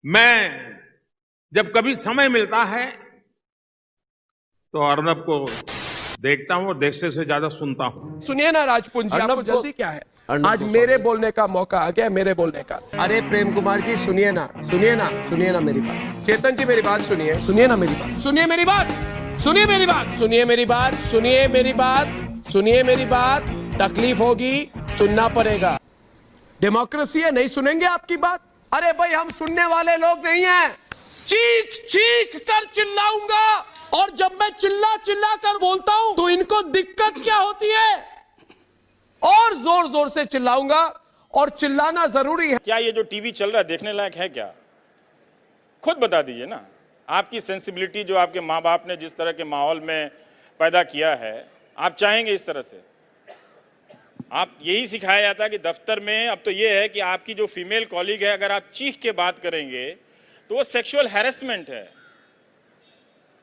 मैं जब कभी समय मिलता है तो अर्नब को देखता हूं और देखने से ज्यादा सुनता हूं। सुनिए ना राजपूत जी, आपको जल्दी क्या है? आज मेरे बोलने का मौका आ गया, मेरे बोलने का। अरे प्रेम कुमार जी सुनिए ना, सुनिए ना, सुनिए ना मेरी बात। चेतन जी मेरी बात सुनिए, सुनिए ना मेरी बात, सुनिए मेरी बात, सुनिए मेरी बात, सुनिए मेरी बात, सुनिए मेरी बात, सुनिए मेरी बात। तकलीफ होगी, सुनना पड़ेगा। डेमोक्रेसी है, नहीं सुनेंगे आपकी बात? अरे भाई हम सुनने वाले लोग नहीं हैं। चीख चीख कर चिल्लाऊंगा, और जब मैं चिल्ला चिल्ला कर बोलता हूं तो इनको दिक्कत क्या होती है? और जोर जोर से चिल्लाऊंगा, और चिल्लाना जरूरी है। क्या ये जो टीवी चल रहा है देखने लायक है क्या? खुद बता दीजिए ना। आपकी सेंसिबिलिटी जो आपके माँ बाप ने जिस तरह के माहौल में पैदा किया है, आप चाहेंगे इस तरह से? आप यही सिखाया जाता है कि दफ्तर में अब तो ये है कि आपकी जो फीमेल कॉलीग है, अगर आप चीख के बात करेंगे तो वो सेक्सुअल हैरेसमेंट है।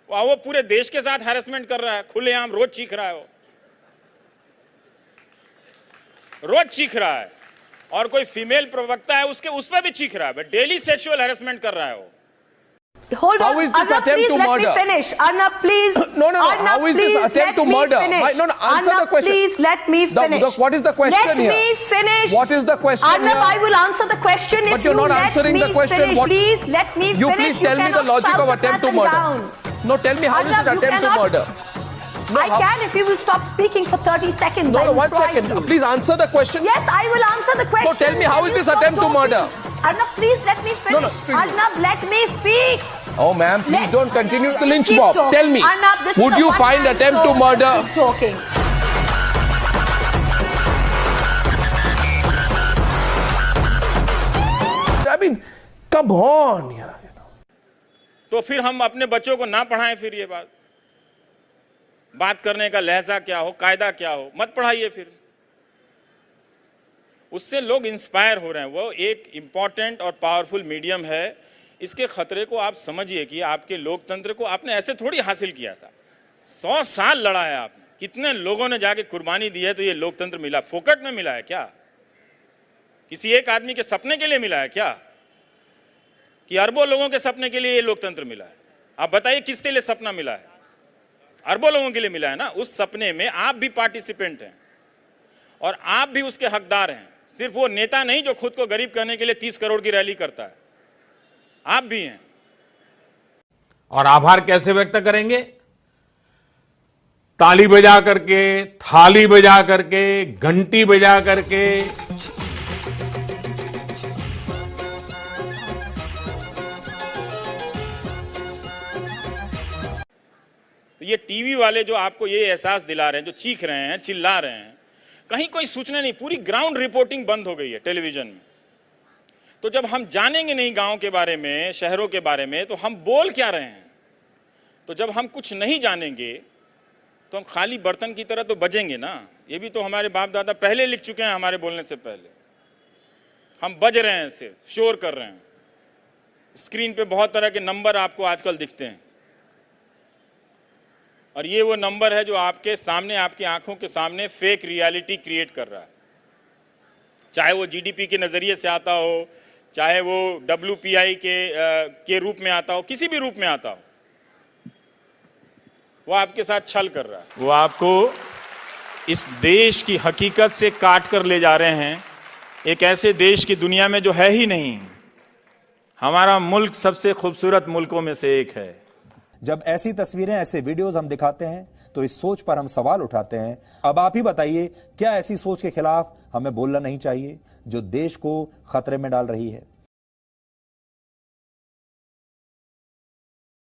वो पूरे देश के साथ हैरेसमेंट कर रहा है, खुलेआम रोज चीख रहा है, वो रोज चीख रहा है। और कोई फीमेल प्रवक्ता है उसके उस पर भी चीख रहा है, डेली सेक्सुअल हैरेसमेंट कर रहा है वो। Hold on, Arnab, please let me finish. Arnab, please. No. How is this attempt to murder? No. Answer the question. Please let me finish. What is the question here? Let me finish. What is the question Arnab, here? I will answer the question if you're not answering the question. Please let me finish. You please tell me the logic of attempt to murder. No, tell me how is it attempt to murder? I can if you will stop speaking for 30 seconds. No, 1 second. Please answer the question. Yes, I will answer the question. So tell me how is this attempt to murder? Arnab, please let me finish. Arnab, let me speak. Oh, ma'am, please don't continue to lynch mob. Tell me, Arnab, would you find attempt to murder? Keep talking. I mean, come on. तो फिर हम अपने बच्चों को ना पढ़ाएं फिर ये बात करने का लहजा क्या हो, कायदा क्या हो, मत पढ़ाइए फिर। उससे लोग इंस्पायर हो रहे हैं। वो एक इंपॉर्टेंट और पावरफुल मीडियम है। इसके खतरे को आप समझिए कि आपके लोकतंत्र को आपने ऐसे थोड़ी हासिल किया था। 100 साल लड़ा है आपने, कितने लोगों ने जाके कुर्बानी दी है तो ये लोकतंत्र मिला। फोकट में मिला है क्या? किसी एक आदमी के सपने के लिए मिला है क्या? कि अरबों लोगों के सपने के लिए ये लोकतंत्र मिला है? आप बताइए किसके लिए सपना मिला है? अरबों लोगों के लिए मिला है ना। उस सपने में आप भी पार्टिसिपेंट हैं और आप भी उसके हकदार हैं। सिर्फ वो नेता नहीं जो खुद को गरीब करने के लिए 30 करोड़ की रैली करता है, आप भी हैं। और आभार कैसे व्यक्त करेंगे? ताली बजा करके, थाली बजा करके, घंटी बजा करके। तो ये टीवी वाले जो आपको ये एहसास दिला रहे हैं, जो चीख रहे हैं, चिल्ला रहे हैं, कहीं कोई सूचना नहीं। पूरी ग्राउंड रिपोर्टिंग बंद हो गई है टेलीविजन में। तो जब हम जानेंगे नहीं गांव के बारे में, शहरों के बारे में, तो हम बोल क्या रहे हैं? तो जब हम कुछ नहीं जानेंगे तो हम खाली बर्तन की तरह तो बजेंगे ना। ये भी तो हमारे बाप दादा पहले लिख चुके हैं हमारे बोलने से पहले। हम बज रहे हैं, सिर्फ शोर कर रहे हैं। स्क्रीन पे बहुत तरह के नंबर आपको आजकल दिखते हैं, और ये वो नंबर है जो आपके सामने, आपकी आंखों के सामने फेक रियलिटी क्रिएट कर रहा है। चाहे वो जीडीपी के नज़रिए से आता हो, चाहे वो WPI के रूप में आता हो, किसी भी रूप में आता हो, वो आपके साथ छल कर रहा है। वो आपको इस देश की हकीकत से काट कर ले जा रहे हैं, एक ऐसे देश की दुनिया में जो है ही नहीं। हमारा मुल्क सबसे खूबसूरत मुल्कों में से एक है। जब ऐसी तस्वीरें, ऐसे वीडियोस हम दिखाते हैं तो इस सोच पर हम सवाल उठाते हैं। अब आप ही बताइए, क्या ऐसी सोच के खिलाफ हमें बोलना नहीं चाहिए जो देश को खतरे में डाल रही है?